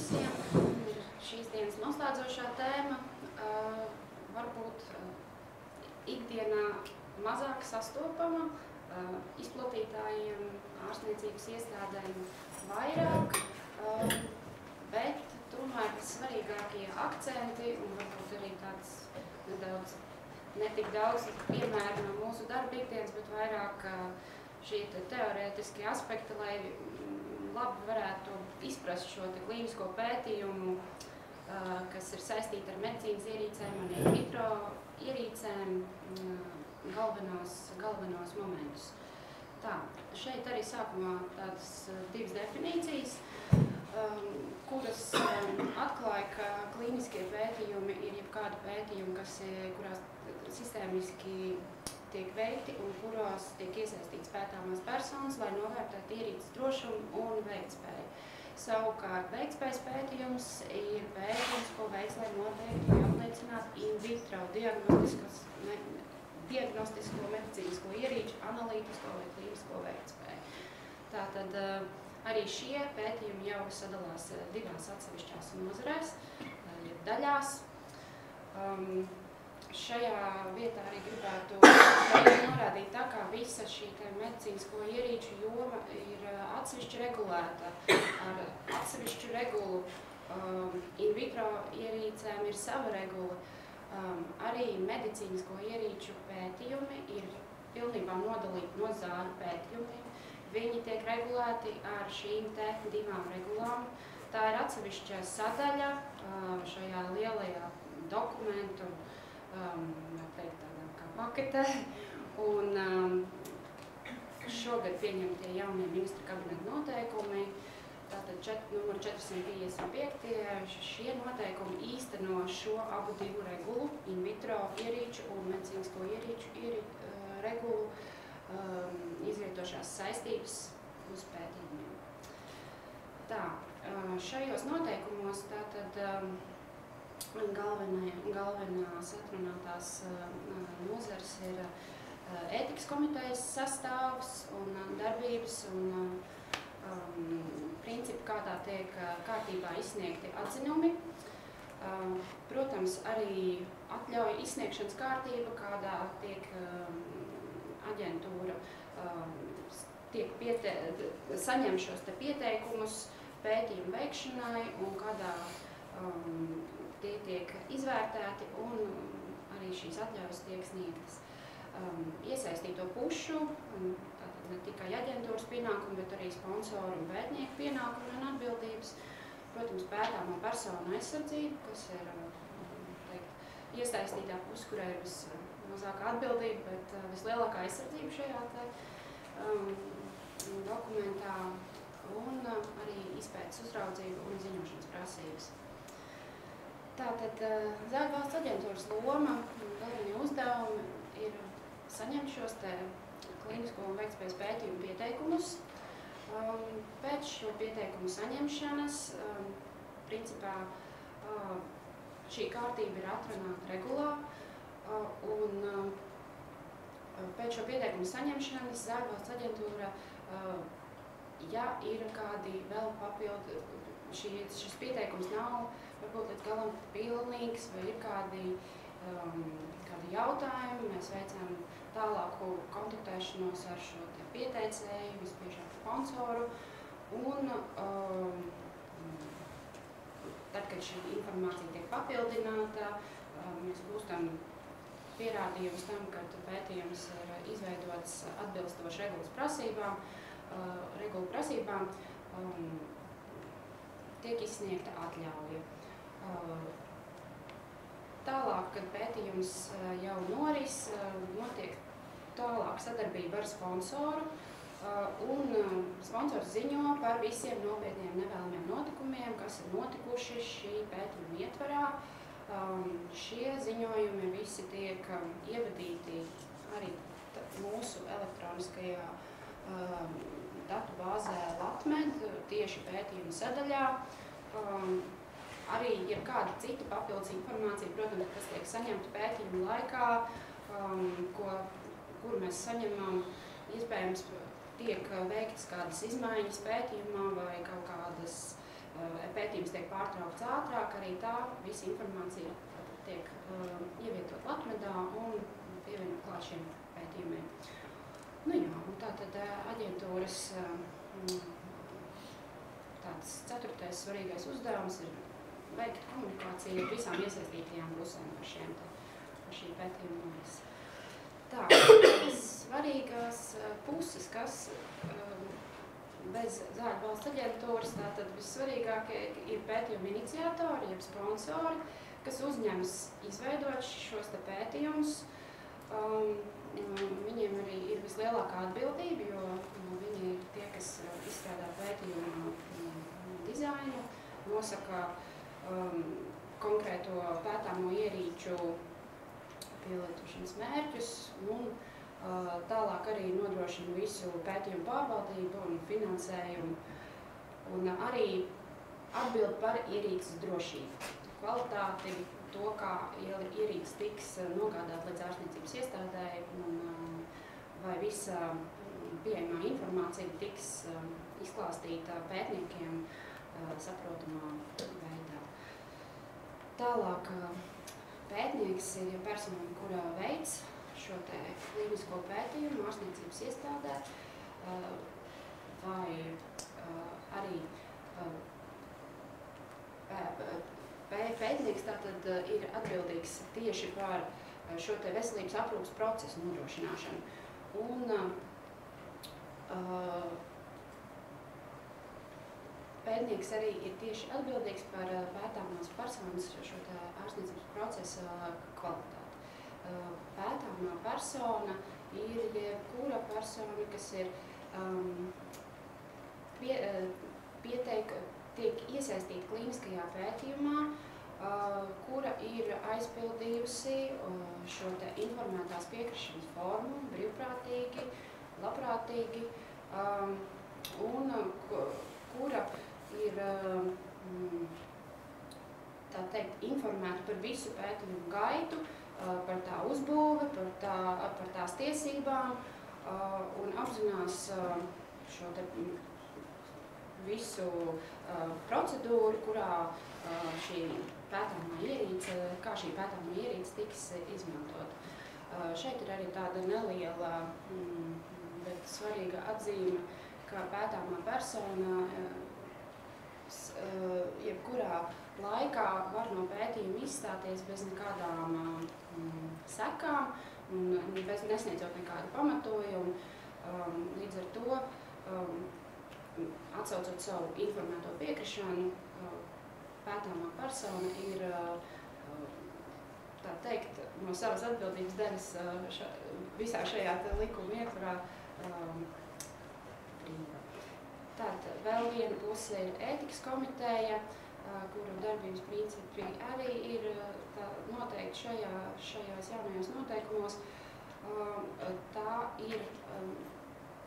visiem. Šīs dienas noslēdzošā tēma varbūt ikdienā mazāk sastopama, izplatītājiem, ārstniecības iestādēm vairāk, bet tomēr svarīgākie akcenti un varbūt arī tāds nedaudz, netik daudz piemēru no mūsu darba ikdienas, bet vairāk šie teorētiskie aspekti, lai labi varētu izprast šo klīnisko pētījumu, kas ir saistīti ar medicīnas ierīcēm un in vitro ierīcēm, galvenos momentus. Tā, šeit arī sākumā tādas divas definīcijas, kuras atklāja, ka klīniskie pētījumi ir jebkāda pētījuma, kurās sistēmiski tiek veikti un kuros tiek iesaistīts pētāmās personas, lai novērtētu ierīces drošumu un veiktspēju. Savukārt, veiktspējas pētījums ir pētījums, ko veiks, lai noteikti vai apliecinātu in vitro diagnostisko medicīnisko ierīču, analītisko vai klīnisko veiktspēju. Tātad arī šie pētījumi jau sadalās divās atsevišķās nozarēs, daļās. Šajā vietā arī gribētu norādīt, tā kā visa šī medicīnisko ierīču joma ir atsevišķi regulēta ar atsevišķu regulu, in vitro ierīcēm ir sava regula, arī medicīnisko ierīču pētījumi ir pilnībā nodalīti no zāļu pētījumiem. Viņi tiek regulēti ar šīm divām regulām. Tā ir atsevišķa sadaļa šajā lielajā dokumentu, tādā kā paketē, un šogad pieņemtie jaunie ministra kabineta noteikumi, tātad numur 455, šie noteikumi īsteno šo abu divu regulu, in vitro ierīču un medicīnisko ierīču regulu, izvietošās saistības uz pētījumiem. Tā, šajos noteikumos tātad galvenās atrunātās nozares ir ētikas komitejas sastāvs un darbības un principi, kādā tiek kārtībā izsniegti atzinumi. Protams, arī atļauja izsniegšanas kārtība, kādā tiek aģentūra saņem šos pieteikumus pētījumu veikšanai un kādā tie tiek izvērtēti un arī šīs atļaujas tiek sniegtas. Iesaistīto pušu, tātad ne tikai aģentūras pienākumi, bet arī sponsoru un pētnieku pienākumi un atbildības. Protams, pētāmo personu aizsardzība, kas ir iesaistītā puse, kurai ir vismazākā atbildība, bet vislielākā aizsardzība šajā dokumentā un arī izpētes uzraudzība un ziņošanas prasības. Tātad Zāļu valsts aģentūras loma un galvenie uzdevumi ir saņemt šos klīnisko un veiktspējas pētījumu pieteikumus. Pēc šo pieteikumu saņemšanas, principā, šī kārtība ir atrunāta regulā, un pēc šo pieteikumu saņemšanas Zāļu valsts aģentūra, ja ir kādi vēl papildu, šis pieteikums nav varbūt līdz galam pilnīgs vai ir kādi jautājumi, mēs veicam tālāku kontaktēšanos ar šo pieteicēju, visbiežāk sponsoru, un tad, kad šī informācija tiek papildināta, mēs gūstam pierādījumus tam, ka pētījums ir izveidots atbilstoši regulu prasībām, tiek izsniegta atļauja. Tālāk, kad pētījums jau noris, notiek tālāk sadarbība ar sponsoru, un sponsors ziņo par visiem nopietniem nevēlamiem notikumiem, kas ir notikuši šī pētījuma ietvarā. Šie ziņojumi visi tiek ievadīti arī mūsu elektroniskajā datu bāzē Latmed, tieši pētījuma sadaļā. Arī jebkāda cita papildus informācija, protams, kas tiek saņemta pētījuma laikā, kuru mēs saņemam, iespējams tiek veiktas kādas izmaiņas pētījumā vai kaut kādas pētījums tiek pārtraukts ātrāk, arī tā visa informācija tiek ievietot Latmedā un pievienot klāt šiem pētījumiem. Nu jā, un tātad aģentūras tāds 4. svarīgais uzdevums ir veikt komunikāciju ar visām iesaistītajām pusēm par šī pētījuma noris. Tā, svarīgās puses, kas bez Zāļu valsts aģentūras, tātad vissvarīgākie ir pētījuma iniciatori, jeb sponsori, kas uzņems izveidot šos te pētījumus. Viņiem arī ir vislielākā atbildība, jo viņi ir tie, kas izstrādā pētījumu dizainu, nosaka konkrēto pētāmo ierīču pielietošanas mērķus un tālāk arī nodrošina visu pētījumu pārvaldību un finansējumu un arī atbild par ierīces drošību, kvalitāti, to, kā ierīce tiks nogādāt līdz ārstniecības iestādē un vai visa pieejamā informācija tiks izklāstīta pētniekiem saprotamā veidā. Tālāk pētnieks ir persona, kura veids šo te klīnisko pētījumu ārstniecības iestādē, vai arī pētnieks tātad ir atbildīgs tieši par šo te veselības aprūpes procesu nodrošināšanu. Un pētnieks arī ir tieši atbildīgs par pētāmās personas šo te ārstniecības procesa kvalitāti. Pētāmā persona ir jebkura persona, kas ir tiek iesaistīta klīniskajā pētījumā, kura ir aizpildījusi šo te informētās piekrišanas formu brīvprātīgi, labprātīgi, un kura ir, tā teikt, informēta par visu pētījumu gaitu, par tā uzbūve, par tās tiesībām un apzinās šo te visu procedūru, kurā šī pētāmā ierīce, kā šī pētāmā ierīce tiks izmantot. Šeit ir arī tāda neliela, bet svarīga atzīme, ka pētāmā persona jebkurā laikā var no pētījuma izstāties bez nekādām sekām un nesniedzot nekādu pamatojumu. Līdz ar to atsaucot savu informēto piekrišanu, pētāmā persona ir, tā teikt, no savas atbildības daļas visā šajā likuma ietvarā brīva. Tātad vēl viena puse ir ētikas komiteja, kuru darbības principi arī ir noteikti šajās jaunajos noteikumos. Tā ir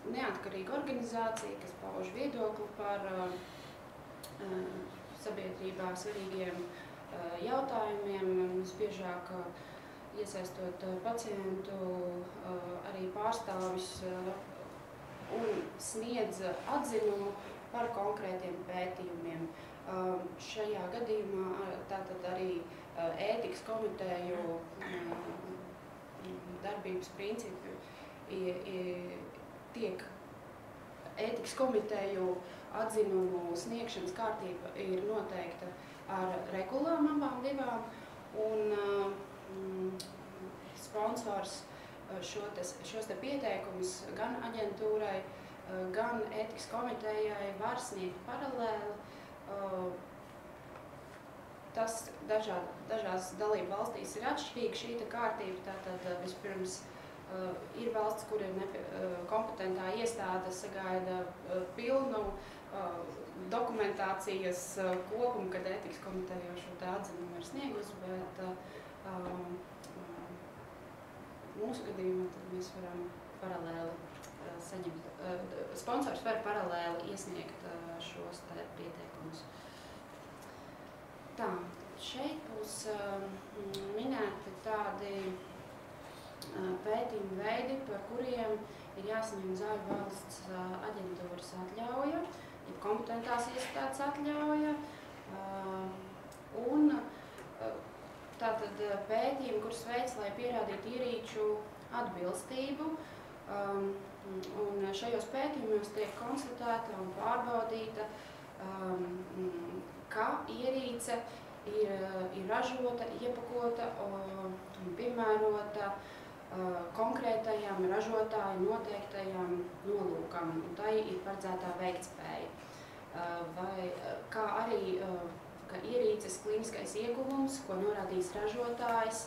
neatkarīga organizācija, kas pauž viedokli par sabiedrībā svarīgiem jautājumiem, visbiežāk iesaistot pacientu, arī pārstāvis un sniedz atzinumu par konkrētiem pētījumiem. Šajā gadījumā tātad arī ētikas komiteju darbības principi tiek ētikas komiteju atzinumu sniegšanas kārtība ir noteikta ar regulām abām divām, un sponsors šos te pieteikumus gan aģentūrai, gan ētikas komitejai var sniegt paralēli. Tas dažās dalību valstīs ir atšķirīga šī kārtība, tātad vispirms ir valsts, kur ir kompetentā iestāde sagaida pilnu dokumentācijas kopumu, kad ētikas komiteja jau šo atzinumu ir sniegusi, bet mūsu gadījumā tad mēs varam paralēli saņemt, sponsors var paralēli iesniegt šos pieteikumus. Tā, šeit būs minēti tādi pētījumu veidi, par kuriem ir jāsaņem Zāļu valsts aģentūras atļauja, ja kompetentās iestādes atļauja. tātad pētījumi, kurus veic, lai pierādītu ierīču atbilstību. Un šajos pētījumos tiek konstatēta un pārbaudīta, ka ierīce ir ražota, iepakota un piemērota konkrētajam ražotāju noteiktajam nolūkam, un tai ir paredzētā veiktspēja. Kā arī ka ierīces klīniskais ieguvums, ko norādījis ražotājs,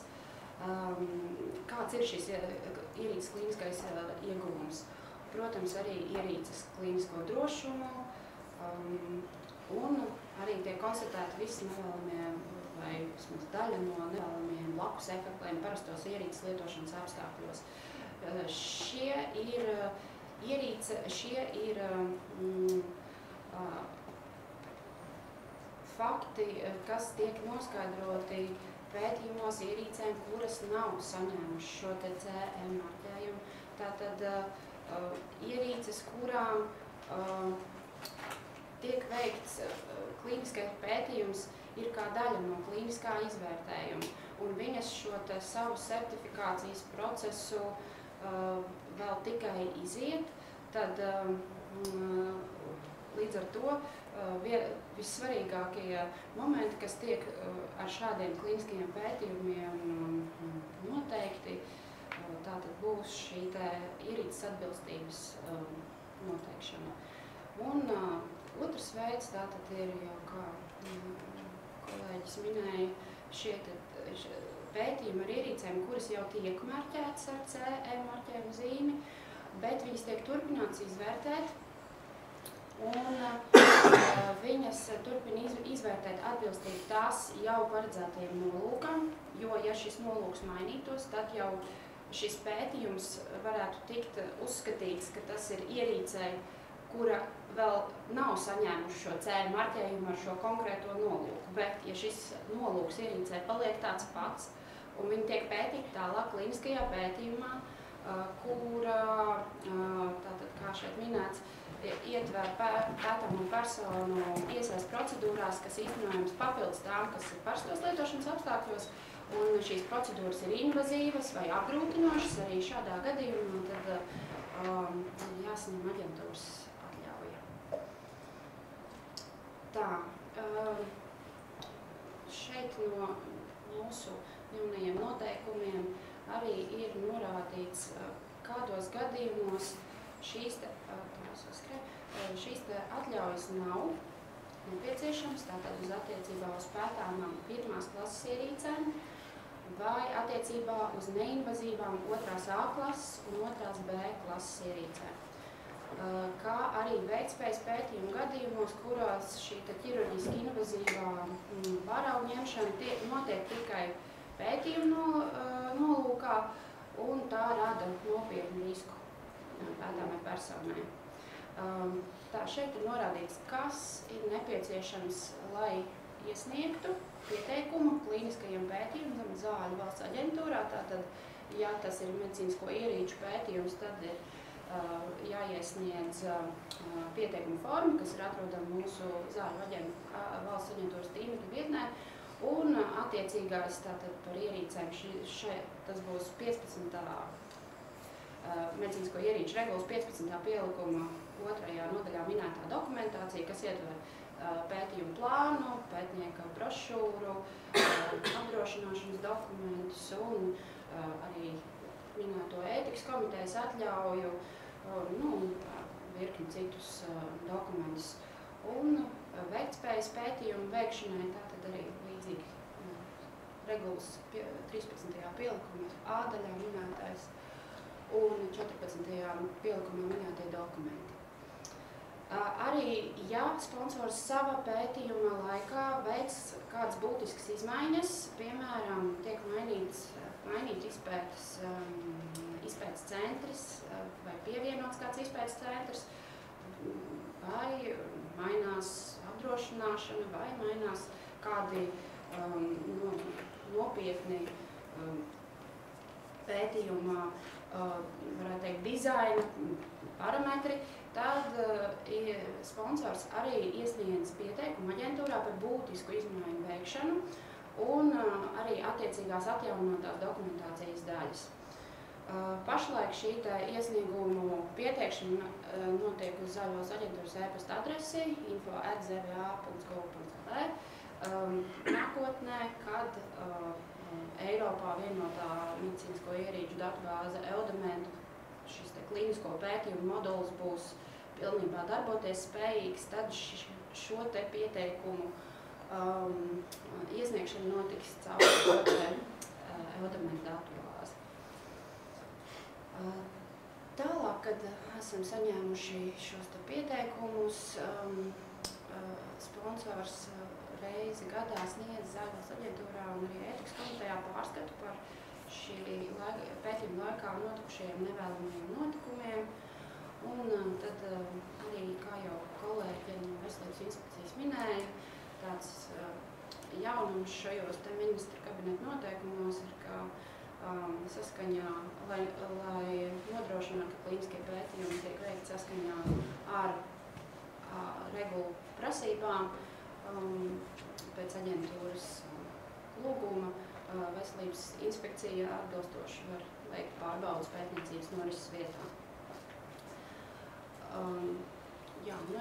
kāds ir šis ierīces klīniskais ieguvums. Protams, arī ierīces klīnisko drošumu, un arī tiek konstatēti visi nevēlamie vai vismaz daļa no nevēlamiem blakus efektiem parastos ierīces lietošanas apstākļos. Šie ir fakti, kas tiek noskaidroti pētījumos ierīcēm, kuras nav saņēmušas šo te CE marķējumu. Tātad ierīces, kurām tiek veikts klīniskais pētījums, ir kā daļa no klīniskā izvērtējuma, un viņas šo savu certifikācijas procesu vēl tikai iziet, tad līdz ar to vissvarīgākie momenti, kas tiek ar šādiem klīniskajiem pētījumiem noteikti, tātad būs šī ierīces atbilstības noteikšana. Un otrs veids tātad ir jau, kā kolēģis minēja, šie pētījumi ar ierīcēm, kuras jau tiek marķētas ar CE marķējumu zīmi, bet viņas tiek turpināts izvērtēt, un viņas turpina izvērtēt atbilstību tās jau paredzētajiem nolūkam, jo, ja šis nolūks mainītos, tad jau šis pētījums varētu tikt uzskatīts, ka tas ir ierīcei, kura vēl nav saņēmuši šo CE marķējumu ar šo konkrēto nolūku. Bet, ja šis nolūks ierīcē paliek tāds pats, un viņi tiek pētīti tālāk klīniskajā pētījumā, kura, tātad, kā šeit minēts, ietver pētāmo personu iesaist procedūrās, kas īstenojams papildus tām, kas ir parastos lietošanas apstākļos, un šīs procedūras ir invazīvas vai apgrūtinošas arī šādā gadījumā, tad jāsaņem aģentūras atļauja. Tā, šeit no mūsu jaunajiem noteikumiem arī ir norādīts, kādos gadījumos šīs atļaujas nav nepieciešams, tātad uz attiecībā uz pētāmām pirmās klases ierīcēm vai attiecībā uz neinvazīvām 2. A klases un 2. B klases ierīcēm. Kā arī veiktspējas pētījumu gadījumos, kurās šī ķirurģiski invazīvā paraugu ņemšana notiek tikai pētījumu nolūkā, un tā rada nopietnu risku pētāmai personai. Tā šeit ir norādīts, kas ir nepieciešams, lai iesniegtu pieteikumu klīniskajiem pētījumiem Zāļu valsts aģentūrā. Tātad, ja tas ir medicīnisko ierīču pētījums, tad ir jāiesniedz pieteikuma forma, kas ir atrodama mūsu Zāļu valsts aģentūras tīmekļa vietnē, un attiecīgais tātad par ierīcēm tas būs 15. Medicīnisko ierīču regulas 15. pielikuma 2. nodaļā minētā dokumentācija, kas ietver pētījumu plānu, pētnieka brošūru, apdrošināšanas dokumentus un arī minēto ētikas komitejas atļauju, virkni citus dokumentus. Un veiktspējas pētījumu veikšanai tātad arī līdzīgi regulas 13. pielikuma A daļā minētais un 14. pielikumā minētie dokumenti. Arī, ja sponsors savā pētījuma laikā veic kādas būtiskas izmaiņas, piemēram, tiek mainīt izpētes centrs vai pievienots kāds izpētes centrs, vai mainās apdrošināšana, vai mainās kādi nopietni pētījuma, varētu teikt, dizaina parametri, tad sponsors arī iesniedz pieteikumu aģentūrā par būtisku izmaiņu veikšanu, un arī attiecīgās atjaunotās dokumentācijas daļas. Pašlaik šī iesniegumu pieteikšana notiek uz Zaļvalsts aģentūras e-pasta adresi info@zva.gov.lv. Nākotnē, kad Eiropā vienotā medicīnisko ierīču datubāze Eudamed, šis klīnisko pētījumu moduls būs pilnībā darboties spējīgs, tad šo pieteikumu iesniegšana notiks caur Eudamed datubāzi. Tālāk, kad esam saņēmuši šos pieteikumus, sponsors reizi gadā sniedz Zaļvalsts aģentūrā un arī ētikas komitejā pārskatu par šī pētījuma laikā notikušajiem nevēlamajiem notikumiem. Un tad arī, kā jau kolēģi no Veselības inspekcijas minēja, tāds jaunums šajos ministra kabineta noteikumos ir, ka saskaņā, lai nodrošinātu, ka klīniskie pētījumi tiek veikti saskaņā ar regulu prasībām, pēc aģentūras lūguma Veselības inspekcija atbilstoši var veikt pārbaudas pētniecības norises vietā.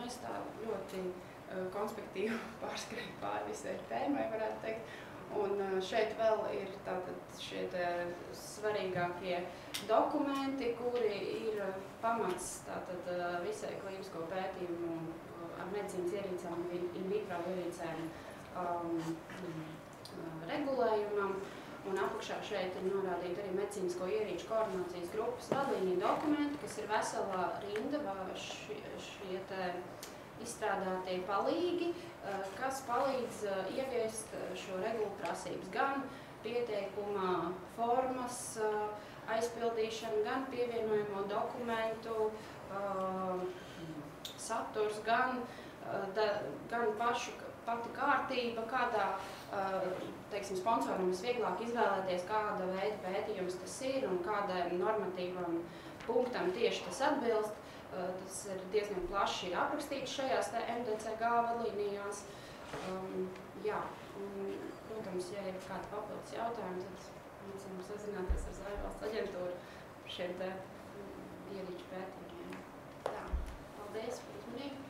Es tā ļoti konspektīvi pārskrēju pāri visai tēmai, varētu teikt. Un šeit vēl ir tātad šie svarīgākie dokumenti, kuri ir pamats tātad visai klīnisko pētījumu ar medicīnas ierīcām, in vitro ierīcēm regulējumam. Un apakšā šeit ir norādīta arī medicīnisko ierīču koordinācijas grupas vadlīniju dokumenti, kas ir vesela rinda šie izstrādātie palīgi, kas palīdz ieviest šo regulu prasības. Gan pieteikuma formas aizpildīšana, gan pievienojamo dokumentu saturs, gan pati kārtība, kādā sponsoram visvieglāk izvēlēties, kāda veida pētījums tas ir un kādam normatīvam punktam tieši tas atbilst. Tas ir diezgan plaši aprakstīts šajās MDCG vadlīnijās. Protams, ja ir kādi papildus jautājumi, tad mēs varam sazināties ar Zaļvalsts aģentūru par šiem ierīču pētījumiem. Paldies par uzmanību!